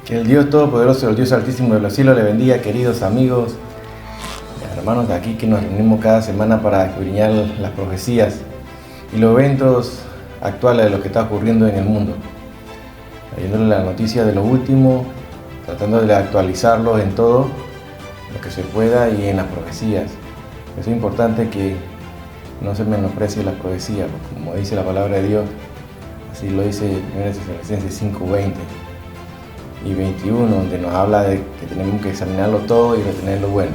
Que el Dios Todopoderoso, el Dios Altísimo de los cielos le bendiga, queridos amigos, hermanos de aquí que nos reunimos cada semana para escudriñar las profecías y los eventos actuales de lo que está ocurriendo en el mundo, trayéndole la noticia de lo último, tratando de actualizarlos en todo lo que se pueda y en las profecías. Es importante que no se menosprecie las profecías, como dice la palabra de Dios, así lo dice 1 Tesalonicenses 5:20 y 21, donde nos habla de que tenemos que examinarlo todo y retener lo bueno.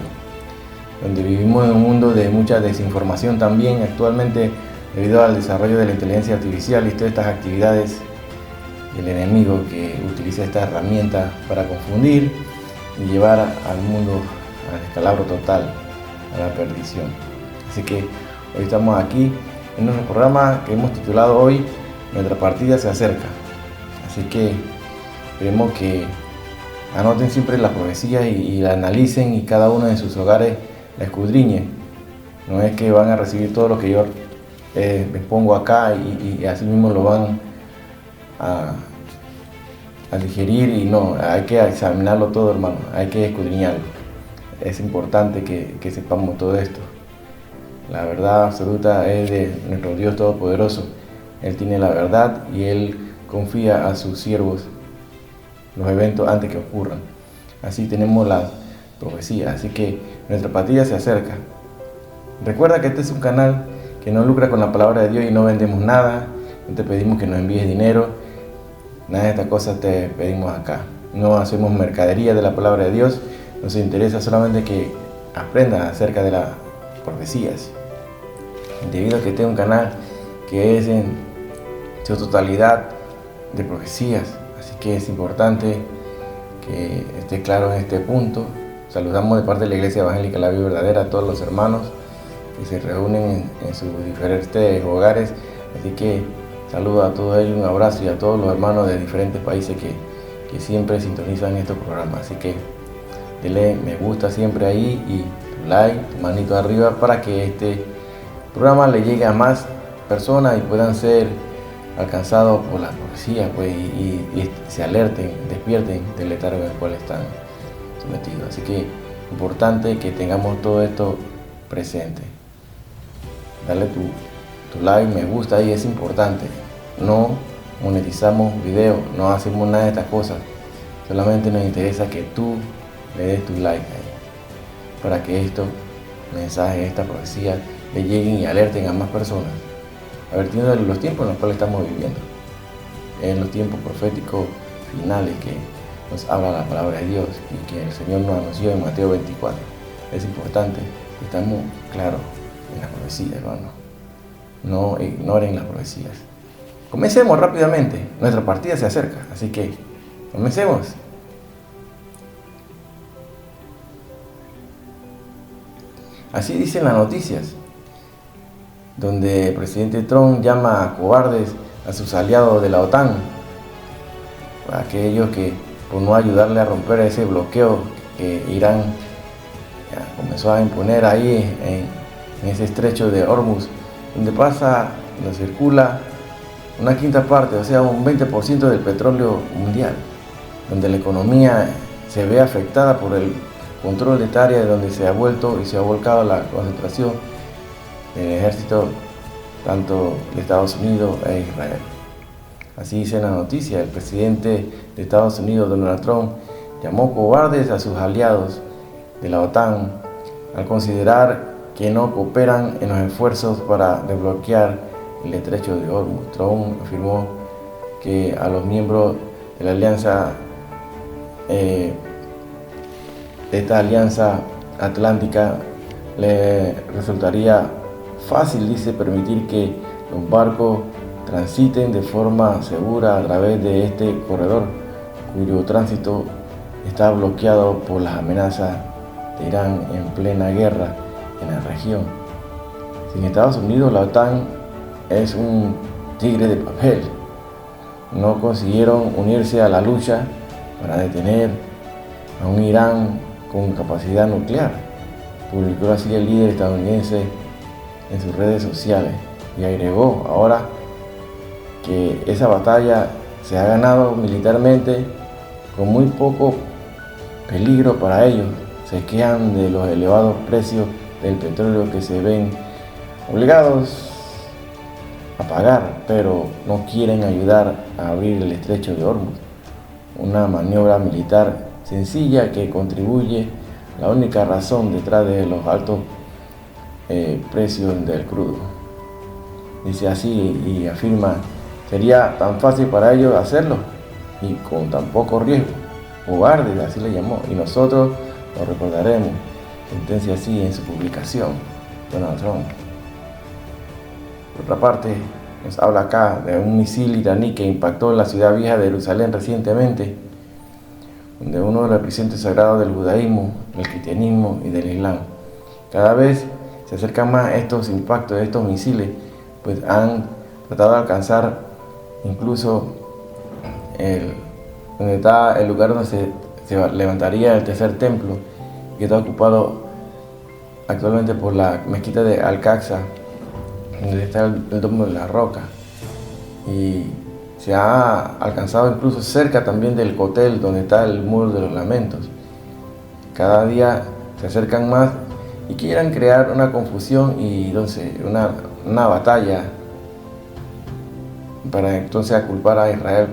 Donde vivimos en un mundo de mucha desinformación también actualmente debido al desarrollo de la inteligencia artificial y todas estas actividades, y el enemigo que utiliza esta herramienta para confundir y llevar al mundo al descalabro total, a la perdición. Así que hoy estamos aquí en nuestro programa que hemos titulado hoy Nuestra partida se acerca. Así que esperemos que anoten siempre la profecía y la analicen y cada uno en sus hogares la escudriñe. No es que van a recibir todo lo que yo les pongo acá y así mismo lo van a digerir, y no, hay que examinarlo todo, hermano, hay que escudriñarlo. Es importante que sepamos todo esto. La verdad absoluta es de nuestro Dios Todopoderoso. Él tiene la verdad y Él confía a sus siervos los eventos antes que ocurran. Así tenemos la profecía, así que nuestra partida se acerca. Recuerda que este es un canal que no lucra con la palabra de Dios y no vendemos nada, no te pedimos que nos envíes dinero, nada de estas cosas te pedimos acá. No hacemos mercadería de la palabra de Dios, nos interesa solamente que aprendas acerca de las profecías. Debido a que este es un canal que es en su totalidad de profecías, así que es importante que esté claro en este punto. Saludamos de parte de la Iglesia Evangélica La Vida Verdadera a todos los hermanos que se reúnen en sus diferentes hogares, así que saludo a todos ellos, un abrazo, y a todos los hermanos de diferentes países que siempre sintonizan estos programas. Así que denle me gusta siempre ahí y tu like, tu manito arriba, para que este programa le llegue a más personas y puedan ser alcanzados por la profecía, pues, y se alerten, despierten del letargo en el cual están sometidos. Así que importante que tengamos todo esto presente. Dale tu like, me gusta ahí, es importante. No monetizamos videos, no hacemos nada de estas cosas. Solamente nos interesa que tú le des tu like ahí, para que estos mensajes, esta profecía le lleguen y alerten a más personas, advirtiendo de los tiempos en los cuales estamos viviendo, en los tiempos proféticos finales que nos habla la palabra de Dios y que el Señor nos anunció en Mateo 24. Es importante que estemos claros en la profecía, hermano. No ignoren las profecías. Comencemos rápidamente, nuestra partida se acerca, así que comencemos. Así dicen las noticias, donde el presidente Trump llama a cobardes a sus aliados de la OTAN, a aquellos que por no ayudarle a romper ese bloqueo que Irán comenzó a imponer ahí en ese estrecho de Hormuz, donde circula una quinta parte, o sea, un 20% del petróleo mundial, donde la economía se ve afectada por el control de esta área, donde se ha vuelto y se ha volcado la concentración del ejército tanto de Estados Unidos e Israel. Así dice la noticia, el presidente de Estados Unidos, Donald Trump, llamó cobardes a sus aliados de la OTAN al considerar que no cooperan en los esfuerzos para desbloquear el estrecho de Hormuz. Trump afirmó que a los miembros de la alianza, de esta alianza atlántica, le resultaría fácil, dice, permitir que los barcos transiten de forma segura a través de este corredor, cuyo tránsito está bloqueado por las amenazas de Irán en plena guerra en la región. Sin Estados Unidos, la OTAN es un tigre de papel. No consiguieron unirse a la lucha para detener a un Irán con capacidad nuclear, publicó así el líder estadounidense en sus redes sociales, y agregó ahora que esa batalla se ha ganado militarmente con muy poco peligro para ellos. Se quejan de los elevados precios del petróleo que se ven obligados a pagar, pero no quieren ayudar a abrir el estrecho de Hormuz, una maniobra militar sencilla que contribuye la única razón detrás de los altos precios del crudo. Dice así y afirma, sería tan fácil para ellos hacerlo y con tan poco riesgo. Cobardes, así le llamó, y nosotros lo recordaremos, sentencia así en su publicación Donald Trump. Por otra parte, nos habla acá de un misil iraní que impactó en la ciudad vieja de Jerusalén recientemente, donde uno de los epicentros sagrados del judaísmo, del cristianismo y del islam. Cada vez se acercan más estos impactos de estos misiles, pues han tratado de alcanzar incluso donde está el lugar donde se levantaría el tercer templo, que está ocupado actualmente por la mezquita de Al-Aqsa, donde está el domo de la roca, y se ha alcanzado incluso cerca también del Kotel, donde está el muro de los lamentos. Cada día se acercan más y quieren crear una confusión y entonces una batalla para entonces culpar a Israel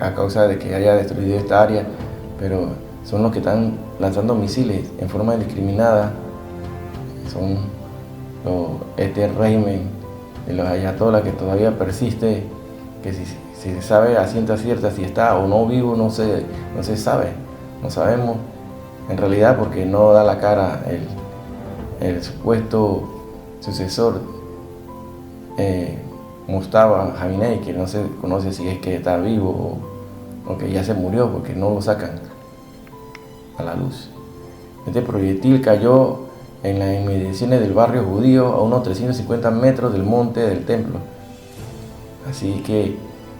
a causa de que haya destruido esta área, pero son los que están lanzando misiles en forma indiscriminada. Son este régimen de los ayatolás que todavía persiste, que si se sabe a ciencia cierta si está o no vivo, no se sabe, no sabemos en realidad, porque no da la cara el supuesto sucesor Mustafa Khamenei, que no se conoce si es que está vivo o que ya se murió, porque no lo sacan a la luz. Este proyectil cayó en las inmediaciones del barrio judío a unos 350 metros del monte del templo. Así que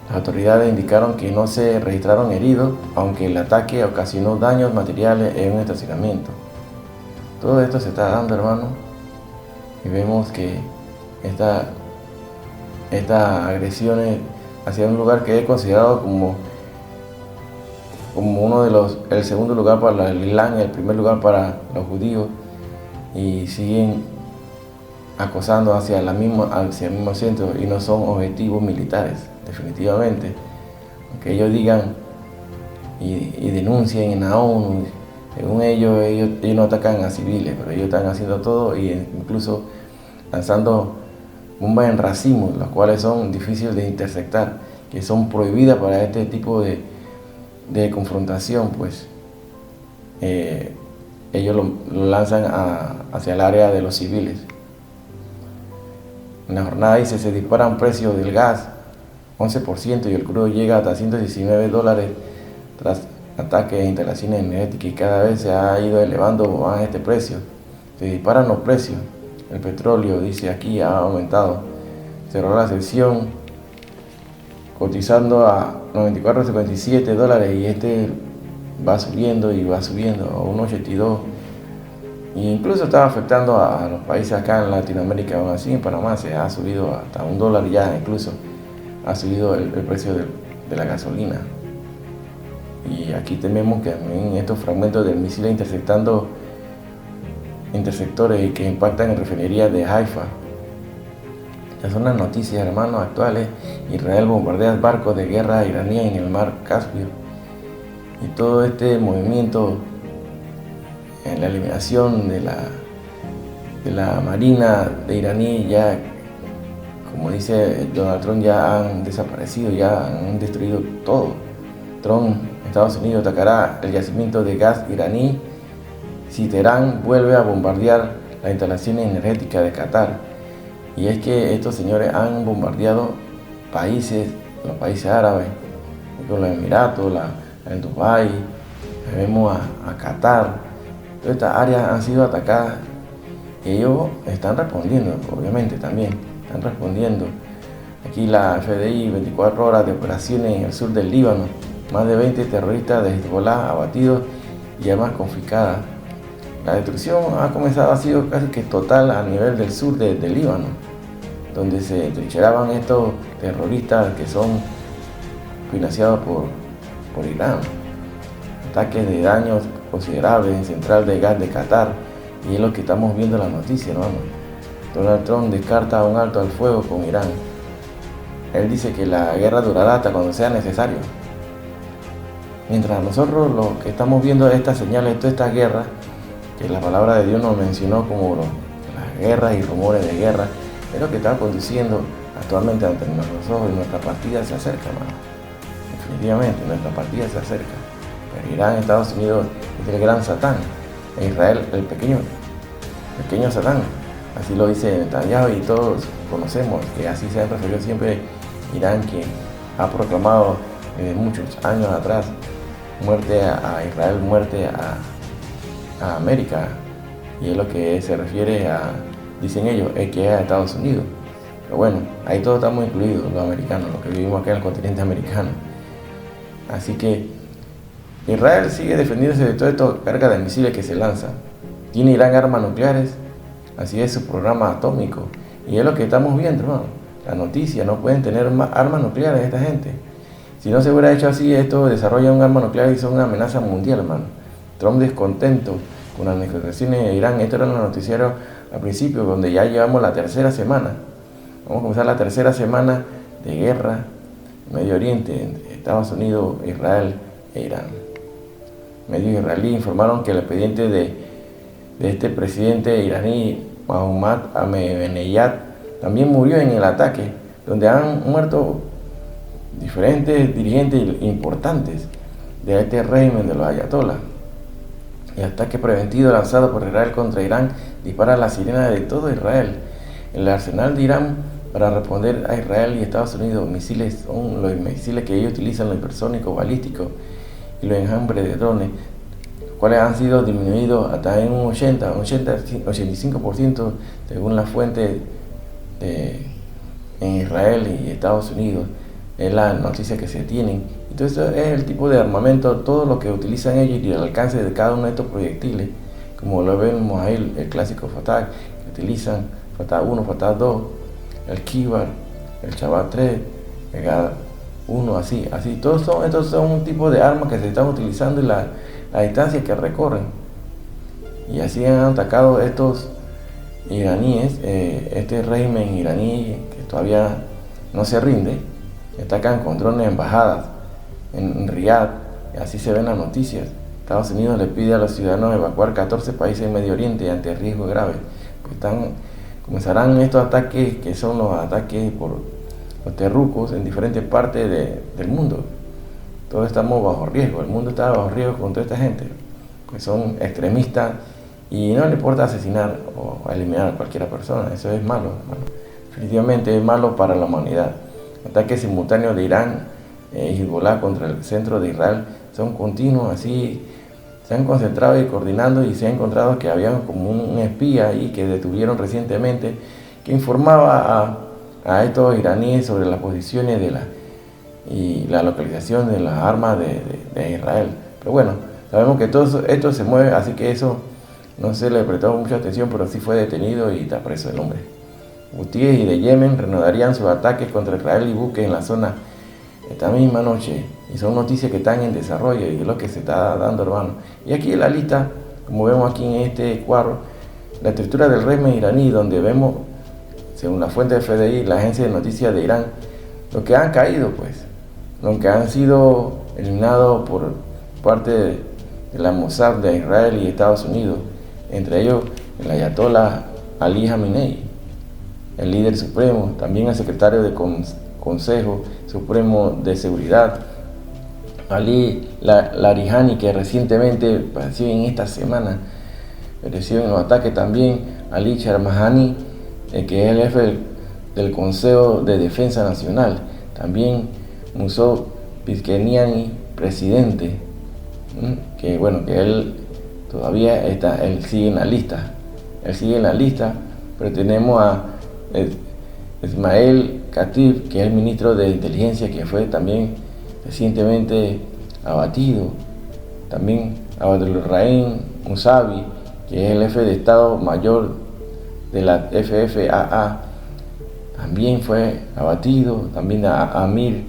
las autoridades indicaron que no se registraron heridos, aunque el ataque ocasionó daños materiales en un estacionamiento. Todo esto se está dando, hermano, y vemos que estas agresiones hacia un lugar que es considerado como uno de el segundo lugar para el Islam y el primer lugar para los judíos, y siguen acosando hacia el mismo centro, y no son objetivos militares, definitivamente. Aunque ellos digan y denuncien en la ONU, según ellos no atacan a civiles, pero ellos están haciendo todo, e incluso lanzando bombas en racimos, las cuales son difíciles de interceptar, que son prohibidas para este tipo de confrontación, pues ellos lo lanzan hacia el área de los civiles. En la jornada dice, se disparan precios del gas 11% y el crudo llega hasta $119 tras ataques a instalaciones energéticas, y cada vez se ha ido elevando más este precio. Se disparan los precios. El petróleo, dice aquí, ha aumentado. Cerró la sesión cotizando a $94.57 y este va subiendo y va subiendo a 1.82, e incluso estaba afectando a los países acá en Latinoamérica. Aún así en Panamá se ha subido hasta $1 ya, incluso ha subido el precio de la gasolina. Y aquí tenemos que también estos fragmentos del misil interceptando intersectores que impactan en refinerías de Haifa. Estas son las noticias, hermanos, actuales. Israel bombardea barcos de guerra iraníes en el mar Caspio. Y todo este movimiento en la eliminación de la marina de iraní, ya, como dice Donald Trump, ya han desaparecido, ya han destruido todo. Trump, Estados Unidos, atacará el yacimiento de gas iraní si Teherán vuelve a bombardear las instalaciones energéticas de Qatar. Y es que estos señores han bombardeado los países árabes, con los Emiratos, en Dubái, vemos a Qatar. Todas estas áreas han sido atacadas y ellos están respondiendo, obviamente también están respondiendo. Aquí la FDI, 24 horas de operaciones en el sur del Líbano, más de 20 terroristas de Hezbollah abatidos y armas confiscadas. La destrucción ha sido casi que total a nivel del sur del Líbano, donde se trincheraban estos terroristas que son financiados por Irán. ataques de daños considerables en central de gas de Qatar, y es lo que estamos viendo en la noticia, hermano. Donald Trump descarta un alto al fuego con Irán. Él dice que la guerra durará hasta cuando sea necesario. Mientras nosotros lo que estamos viendo estas señales, todas estas guerras, que la palabra de Dios nos mencionó como las guerras y rumores de guerra, es lo que está conduciendo actualmente ante nuestros ojos, y nuestra partida se acerca, hermano. Definitivamente, nuestra partida se acerca. Pero Irán, Estados Unidos, es el gran Satán. E Israel, el pequeño Satán. Así lo dice Netanyahu, y todos conocemos que así se ha referido siempre Irán, que ha proclamado desde muchos años atrás muerte a Israel, muerte a América. Y es lo que se refiere a, dicen ellos, es que es a Estados Unidos. Pero bueno, ahí todos estamos incluidos, los americanos, los que vivimos acá en el continente americano. Así que Israel sigue defendiéndose de todo esto carga de misiles que se lanzan. Tiene Irán armas nucleares, así es su programa atómico. Y es lo que estamos viendo, hermano. La noticia, no pueden tener armas nucleares esta gente. Si no se hubiera hecho así, esto desarrolla un arma nuclear y son una amenaza mundial, hermano. Trump descontento con las negociaciones de Irán. Esto era en los noticiarios al principio, donde ya llevamos la tercera semana. Vamos a comenzar la tercera semana de guerra en Medio Oriente, entre Estados Unidos, Israel e Irán. Medios israelíes informaron que el expediente de este presidente iraní, Mohammad Ahmadinejad, también murió en el ataque, donde han muerto diferentes dirigentes importantes de este régimen de los ayatolás. El ataque preventivo lanzado por Israel contra Irán dispara la sirena de todo Israel. El arsenal de Irán para responder a Israel y Estados Unidos, misiles son los misiles que ellos utilizan, los hipersónicos, balísticos y los enjambres de drones, los cuales han sido disminuidos hasta en un 85% según la fuente en Israel y Estados Unidos. Es la noticia que se tienen. Entonces es el tipo de armamento, todo lo que utilizan ellos y el alcance de cada uno de estos proyectiles, como lo vemos ahí, el clásico Fatah, que utilizan Fatah 1, Fatah 2, el Kibar, el Shabat 3, el Gad 1, así. Todos estos son un tipo de armas que se están utilizando y la distancia que recorren. Y así han atacado estos iraníes, este régimen iraní que todavía no se rinde. Atacan con drones embajadas en Riyadh, así se ven las noticias. Estados Unidos le pide a los ciudadanos evacuar 14 países en Medio Oriente ante riesgos graves. Pues comenzarán estos ataques, que son los ataques por los terrucos en diferentes partes del mundo. Todos estamos bajo riesgo, el mundo está bajo riesgo con toda esta gente, pues son extremistas y no le importa asesinar o eliminar a cualquier persona. Eso es malo, hermano. Definitivamente es malo para la humanidad. Ataques simultáneos de Irán y Hezbollah contra el centro de Israel son continuos, así se han concentrado y coordinando, y se ha encontrado que había como un espía ahí que detuvieron recientemente, que informaba a estos iraníes sobre las posiciones y la localización de las armas de Israel. Pero bueno, sabemos que todo esto se mueve, así que eso no se le prestó mucha atención, pero sí fue detenido y está preso el hombre. Hutíes y de Yemen reanudarían sus ataques contra Israel y buques en la zona esta misma noche, y son noticias que están en desarrollo y es lo que se está dando, hermano. Y aquí en la lista, como vemos aquí en este cuadro, la estructura del régimen iraní, donde vemos, según la fuente de FDI, la agencia de noticias de Irán, los que han caído, pues, los que han sido eliminados por parte de la Mossad de Israel y Estados Unidos, entre ellos el ayatollah Ali Khamenei, el líder supremo, también el secretario de Consejo Supremo de Seguridad, Ali Larijani, que recientemente padeció en esta semana, pereció en los ataques. También Ali Sharmahani, que es el jefe del Consejo de Defensa Nacional. También Muso Pizkeniani, presidente, que bueno, que él todavía está, él sigue en la lista. Pero tenemos a Ismail Khatib, que es el ministro de Inteligencia, que fue también recientemente abatido. También a Abdulrahim Musavi, que es el jefe de Estado Mayor de la FFAA, también fue abatido. También a Amir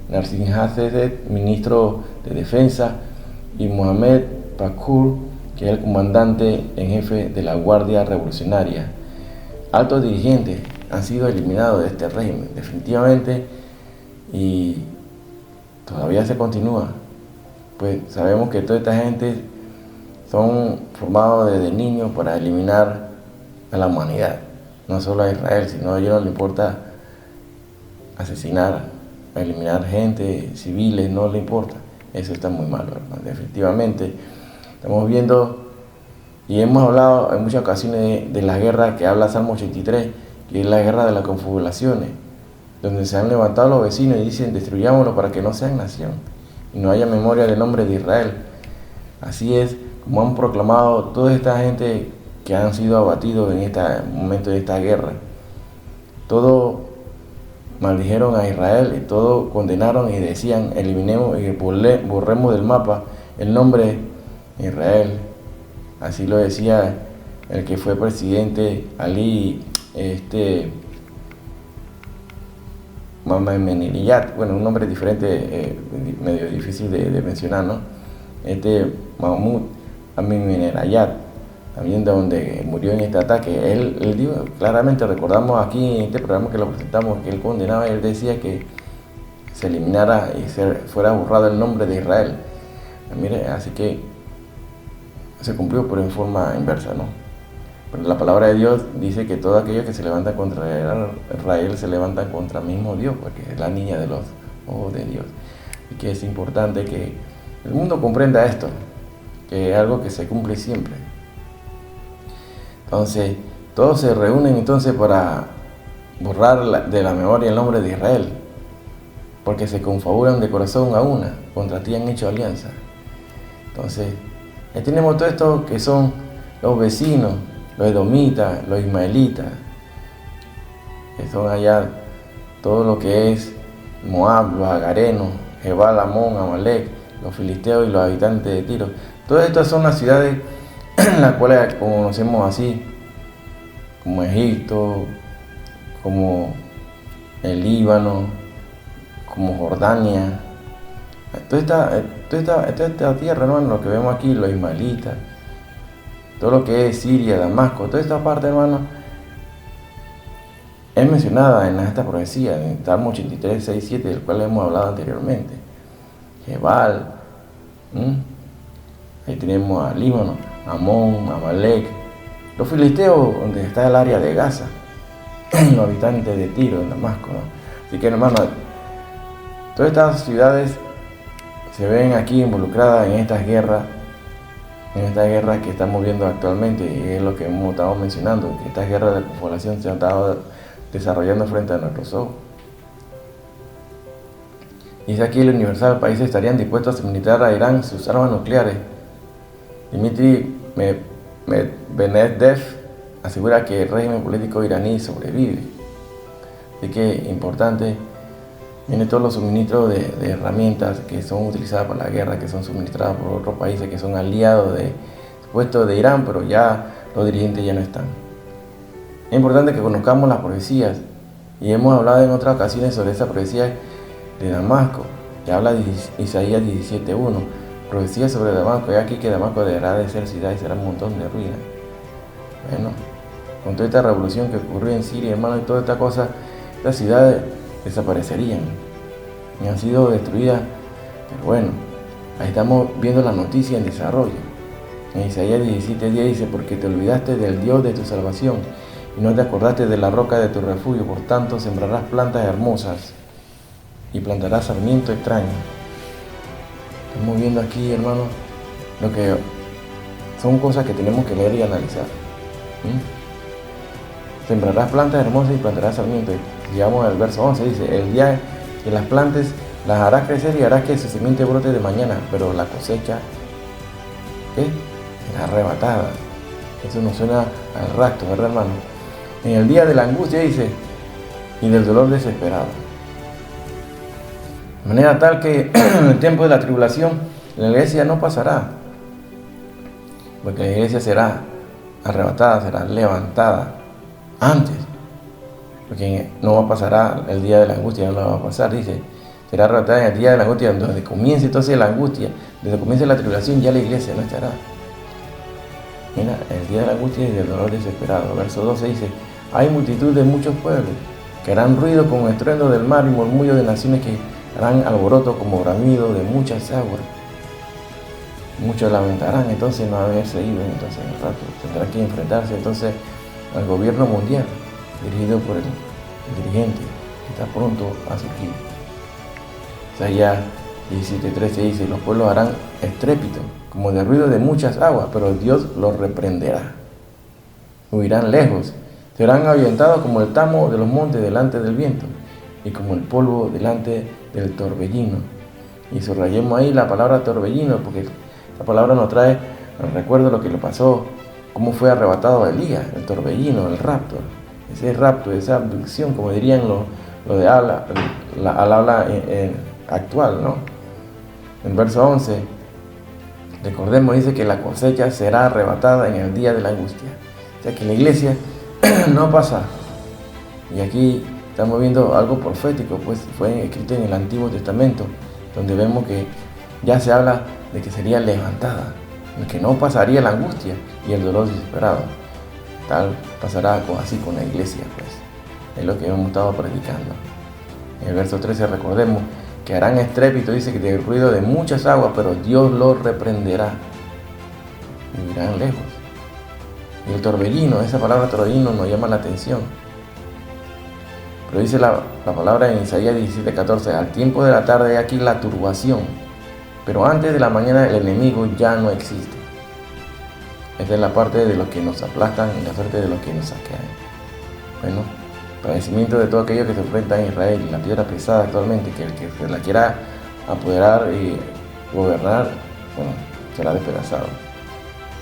Nasirhazadeh, ministro de Defensa, y Mohamed Bakur, que es el comandante en jefe de la Guardia Revolucionaria. Altos dirigentes han sido eliminados de este régimen, definitivamente, y todavía se continúa. Pues sabemos que toda esta gente son formados desde niños para eliminar a la humanidad, no solo a Israel, sino a ellos no les importa asesinar, eliminar gente, civiles, no les importa. Eso está muy malo, hermano. Definitivamente estamos viendo y hemos hablado en muchas ocasiones de la guerra que habla Salmo 83, que es la guerra de las confabulaciones, donde se han levantado los vecinos y dicen destruyámoslo para que no sean nación y no haya memoria del nombre de Israel. Así es como han proclamado toda esta gente que han sido abatidos en este momento de esta guerra. Todos maldijeron a Israel y todos condenaron y decían eliminemos y borremos del mapa el nombre de Israel. Así lo decía el que fue presidente Ali, Ahmadinejad, bueno, un nombre diferente, medio difícil de mencionar, ¿no? Mahmoud Ahmadinejad, también de donde murió en este ataque. Él dijo, claramente recordamos aquí en este programa que lo presentamos, que él condenaba y él decía que se eliminara y fuera borrado el nombre de Israel. Mire, así que se cumplió, pero en forma inversa, ¿no? Pero la palabra de Dios dice que todos aquellos que se levantan contra Israel se levantan contra el mismo Dios, porque es la niña de los ojos de Dios. Y que es importante que el mundo comprenda esto, que es algo que se cumple siempre. Entonces, todos se reúnen entonces para borrar de la memoria el nombre de Israel, porque se confabulan de corazón a una, contra ti han hecho alianza. Entonces, ahí tenemos todo esto que son los vecinos, los edomitas, los ismaelitas, que son allá todo lo que es Moab, los agarenos, Jebal, Amón, Amalek, los filisteos y los habitantes de Tiro. Todas estas son las ciudades las cuales conocemos así, como Egipto, como el Líbano, como Jordania. Toda esta tierra, hermano, lo que vemos aquí, los ismaelitas, todo lo que es Siria, Damasco, toda esta parte, hermano, es mencionada en esta profecía, en Salmo 83, 6, 7, del cual hemos hablado anteriormente. Jebal, ahí tenemos a Líbano, Amón, Amalek, los filisteos, donde está el área de Gaza, los habitantes de Tiro, en Damasco, ¿no? Así que, hermano, todas estas ciudades se ven aquí involucradas en estas guerras que estamos viendo actualmente, y es lo que hemos estado mencionando, que estas guerras de confabulación se han estado desarrollando frente a nuestros ojos. Dice aquí el Universal, países estarían dispuestos a suministrar a Irán sus armas nucleares. Dmitry Medvedev asegura que el régimen político iraní sobrevive. Así que importante, vienen todos los suministros de herramientas que son utilizadas para la guerra, que son suministradas por otros países que son aliados supuestos de Irán, pero ya los dirigentes ya no están. Es importante que conozcamos las profecías, y hemos hablado en otras ocasiones sobre esa profecía de Damasco, que habla de Isaías 17:1, profecía sobre Damasco, y aquí que Damasco dejará de ser ciudad y será un montón de ruinas. Bueno, con toda esta revolución que ocurrió en Siria, hermano, y toda esta cosa, estas ciudades desaparecerían y han sido destruidas. Pero bueno, ahí estamos viendo la noticia en desarrollo. En Isaías 17:10 dice, porque te olvidaste del Dios de tu salvación y no te acordaste de la roca de tu refugio, por tanto sembrarás plantas hermosas y plantarás sarmiento extraño. Estamos viendo aquí, hermano, lo que son cosas que tenemos que leer y analizar. Sembrarás plantas hermosas y plantarás sarmiento. Llegamos al verso 11, dice, el día que las plantes las harás crecer y harás que su simiente brote de mañana, pero la cosecha, ¿qué? Será arrebatada. Eso nos suena al rapto, ¿verdad, hermano? En el día de la angustia, dice, y del dolor desesperado. De manera tal que en el tiempo de la tribulación, la iglesia no pasará, porque la iglesia será arrebatada, será levantada antes, porque no pasará el día de la angustia, no va a pasar, dice, será arrebatada en el día de la angustia, donde comience entonces la angustia, donde comience la tribulación, ya la iglesia no estará. Mira, el día de la angustia y del dolor desesperado. Verso 12 dice, hay multitud de muchos pueblos que harán ruido con estruendo del mar y murmullo de naciones que harán alboroto como bramido de muchas aguas. Muchos lamentarán entonces no haberse ido, entonces en el rato tendrá que enfrentarse entonces al gobierno mundial, dirigido por el dirigente que está pronto a surgir. Isaías 17:13 dice, los pueblos harán estrépito, como de ruido de muchas aguas, pero Dios los reprenderá. Huirán lejos, serán ahuyentados como el tamo de los montes delante del viento, y como el polvo delante del torbellino. Y subrayemos ahí la palabra torbellino, porque esta palabra nos trae al recuerdo de lo que le pasó, cómo fue arrebatado a Elías, el torbellino, el rapto, ese rapto, esa abducción, como dirían lo de habla, al habla actual, ¿no? En verso 11, recordemos, dice que la cosecha será arrebatada en el día de la angustia. O sea que la iglesia no pasa. Y aquí estamos viendo algo profético, pues fue escrito en el Antiguo Testamento, donde vemos que ya se habla de que sería levantada, que no pasaría la angustia y el dolor desesperado. Tal pasará así con la iglesia, pues. Es lo que hemos estado predicando. En el verso 13 recordemos que harán estrépito, dice que del ruido de muchas aguas, pero Dios los reprenderá. Y irán lejos. Y el torbellino, esa palabra torbellino nos llama la atención. Pero dice la palabra en Isaías 17:14, al tiempo de la tarde hay aquí la turbación, pero antes de la mañana el enemigo ya no existe. Esta es la parte de los que nos aplastan y la suerte de los que nos saquean. Bueno, padecimiento de todo aquello que se enfrenta en Israel, la piedra pesada actualmente, que el que se la quiera apoderar y gobernar, bueno, será despedazado.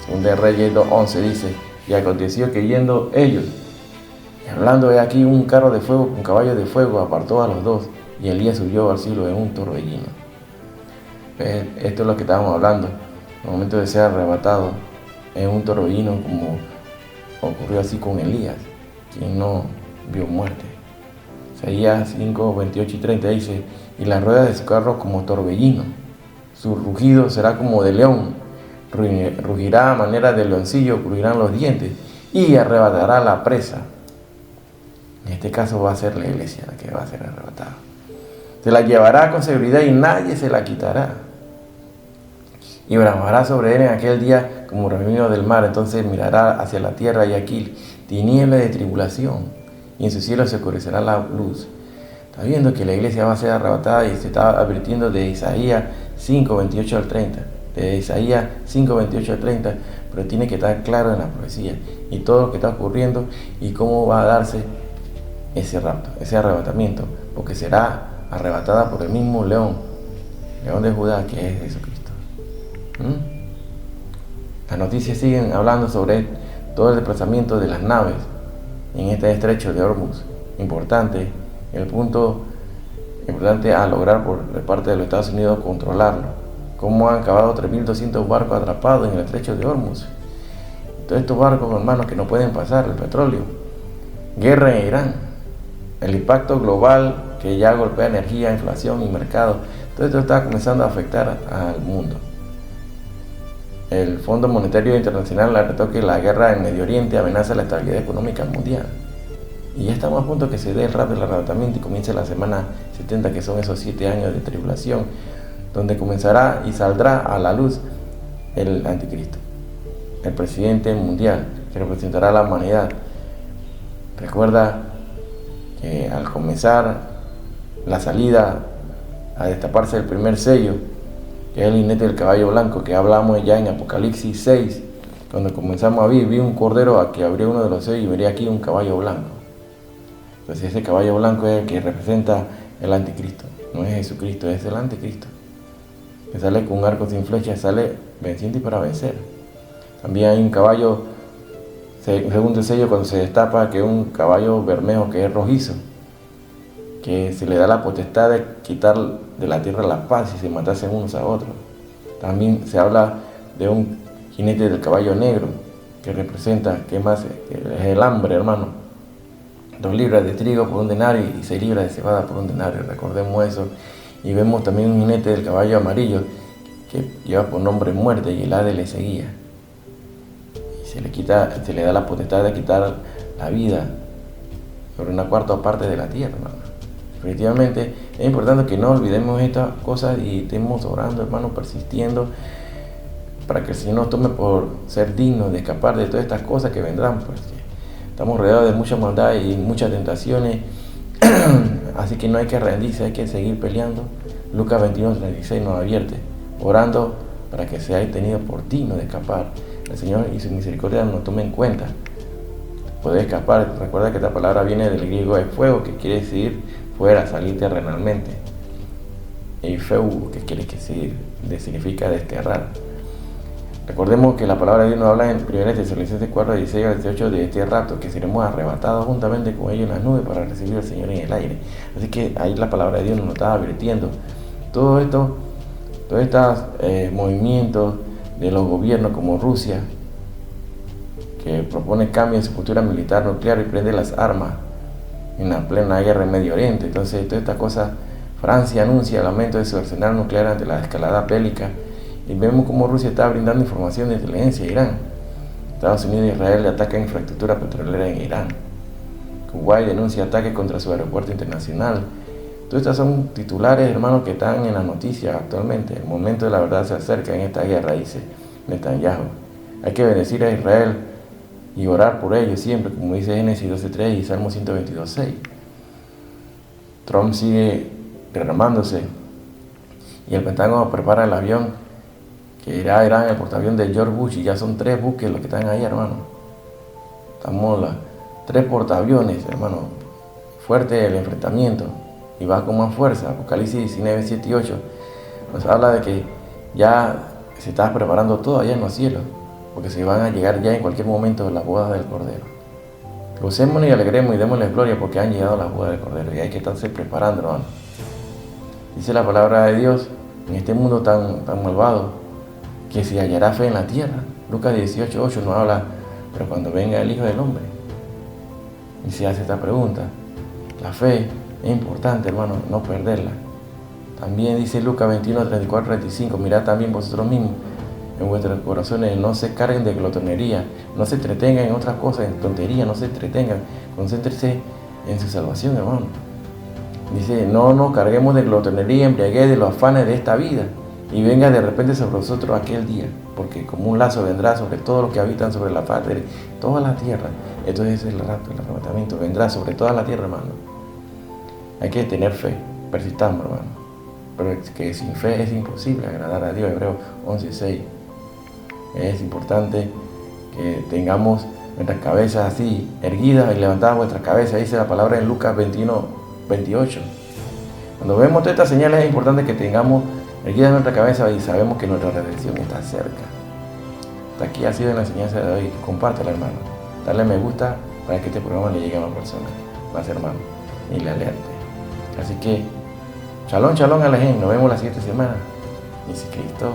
Según de Reyes 2:11 dice, y aconteció que yendo ellos, y hablando de aquí un carro de fuego con caballos de fuego, apartó a los dos, y Elías subió al cielo en un torbellino. Esto es lo que estábamos hablando, el momento de ser arrebatado en un torbellino, como ocurrió así con Elías, quien no vio muerte. Isaías 5, 28 y 30 dice, y las ruedas de su carro como torbellino, su rugido será como de león, rugirá a manera de leoncillo, crujirán los dientes y arrebatará la presa. En este caso va a ser la iglesia la que va a ser arrebatada. Se la llevará con seguridad y nadie se la quitará. Y bramará sobre él en aquel día como reunido del mar. Entonces mirará hacia la tierra y aquí tiniebla de tribulación, y en su cielo se oscurecerá la luz. Está viendo que la iglesia va a ser arrebatada y se está advirtiendo de Isaías 5, 28 al 30. De Isaías 5, 28 al 30, pero tiene que estar claro en la profecía y todo lo que está ocurriendo y cómo va a darse ese rapto, ese arrebatamiento, porque será arrebatada por el mismo león de Judá, que es Jesucristo. Las noticias siguen hablando sobre todo el desplazamiento de las naves en este estrecho de Hormuz. Importante, el punto importante a lograr por parte de los Estados Unidos controlarlo. Cómo han acabado 3.200 barcos atrapados en el estrecho de Hormuz. Todos estos barcos, hermanos, que no pueden pasar el petróleo. Guerra en Irán. El impacto global que ya golpea energía, inflación y mercado. Todo esto está comenzando a afectar al mundo. El Fondo Monetario Internacional alertó que la guerra en Medio Oriente amenaza la estabilidad económica mundial. Y ya estamos a punto que se dé el rápido arrebatamiento y comience la semana 70, que son esos 7 años de tribulación, donde comenzará y saldrá a la luz el anticristo, el presidente mundial que representará a la humanidad. Recuerda que al comenzar la salida a destaparse el primer sello, que es el jinete del caballo blanco, que hablamos ya en Apocalipsis 6, cuando comenzamos a vi un cordero a que abrió uno de los sellos y vería aquí un caballo blanco. Entonces ese caballo blanco es el que representa el anticristo, no es Jesucristo, es el anticristo, que sale con un arco sin flecha, sale venciendo y para vencer. También hay un caballo, segundo sello, cuando se destapa, que es un caballo bermejo, que es rojizo, que se le da la potestad de quitar de la tierra la paz y se matasen unos a otros. También se habla de un jinete del caballo negro, que representa, que más es el hambre, hermano. 2 libras de trigo por 1 denario y 6 libras de cebada por 1 denario, recordemos eso. Y vemos también un jinete del caballo amarillo que lleva por nombre muerte y el Hades le seguía. Y se le da la potestad de quitar la vida sobre una cuarta parte de la tierra, hermano. Definitivamente es importante que no olvidemos estas cosas y estemos orando, hermano, persistiendo para que el Señor nos tome por ser dignos de escapar de todas estas cosas que vendrán, porque estamos rodeados de mucha maldad y muchas tentaciones. Así que no hay que rendirse, hay que seguir peleando. Lucas 21:36 nos advierte, orando para que seáis tenidos por dignos de escapar. El Señor y su misericordia nos tome en cuenta. Poder escapar, recuerda que esta palabra viene del griego de fuego, que quiere decir fuera, salir terrenalmente. Y feu, que quiere decir, significa desterrar. Recordemos que la palabra de Dios nos habla en 1 Tesalonicenses 4:16-18 de este rapto, que seremos arrebatados juntamente con ellos en las nubes para recibir al Señor en el aire. Así que ahí la palabra de Dios nos está advirtiendo. Todos estos movimientos de los gobiernos como Rusia, que propone cambios en su postura militar nuclear y prende las armas en la plena guerra en Medio Oriente. Entonces, todas estas cosas, Francia anuncia el aumento de su arsenal nuclear ante la escalada bélica. Y vemos cómo Rusia está brindando información de inteligencia a Irán. Estados Unidos e Israel atacan infraestructura petrolera en Irán. Kuwait denuncia ataques contra su aeropuerto internacional. Todos estos son titulares, hermanos, que están en las noticias actualmente. El momento de la verdad se acerca en esta guerra, dice Netanyahu. Hay que bendecir a Israel y orar por ellos siempre, como dice Génesis 12:3 y Salmo 122:6. Trump sigue derramándose y el Pentágono prepara el avión que irá a Irán, el portaavión de George Bush, y ya son 3 buques los que están ahí, hermano. Estamos 3 portaaviones, hermano. Fuerte el enfrentamiento y va con más fuerza. Apocalipsis 19:7-8 nos habla de que ya se está preparando todo allá en los cielos, porque se van a llegar ya en cualquier momento las bodas del Cordero. Gocémonos y alegremos y démosle gloria porque han llegado las bodas del Cordero y hay que estarse preparando, hermano. Dice la palabra de Dios, en este mundo tan malvado, que se hallará fe en la tierra. Lucas 18:8 nos habla, pero cuando venga el Hijo del Hombre. Y se hace esta pregunta. La fe es importante, hermano, no perderla. También dice Lucas 21:34-35, mirad también vosotros mismos en vuestros corazones, no se carguen de glotonería, no se entretengan en otras cosas, en tonterías, no se entretengan, concéntrense en su salvación, hermano. Dice, no nos carguemos de glotonería, embriaguez de los afanes de esta vida, y venga de repente sobre vosotros aquel día, porque como un lazo vendrá sobre todos los que habitan sobre la faz de toda la tierra. Entonces es el rapto, el arrebatamiento, vendrá sobre toda la tierra, hermano. Hay que tener fe, persistamos, hermano. Pero es que sin fe es imposible agradar a Dios, Hebreos 11:6. Es importante que tengamos nuestras cabezas así, erguidas y levantadas vuestras cabezas, dice la palabra en Lucas 21:28. Cuando vemos todas estas señales es importante que tengamos erguida nuestra cabeza y sabemos que nuestra redención está cerca. Hasta aquí ha sido la enseñanza de hoy. Compártela, hermano. Dale me gusta para que este programa le llegue a más personas, más hermanos, y le alerte. Así que, shalom, shalom a la gente. Nos vemos la siguiente semana. Y si Cristo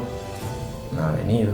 no ha venido,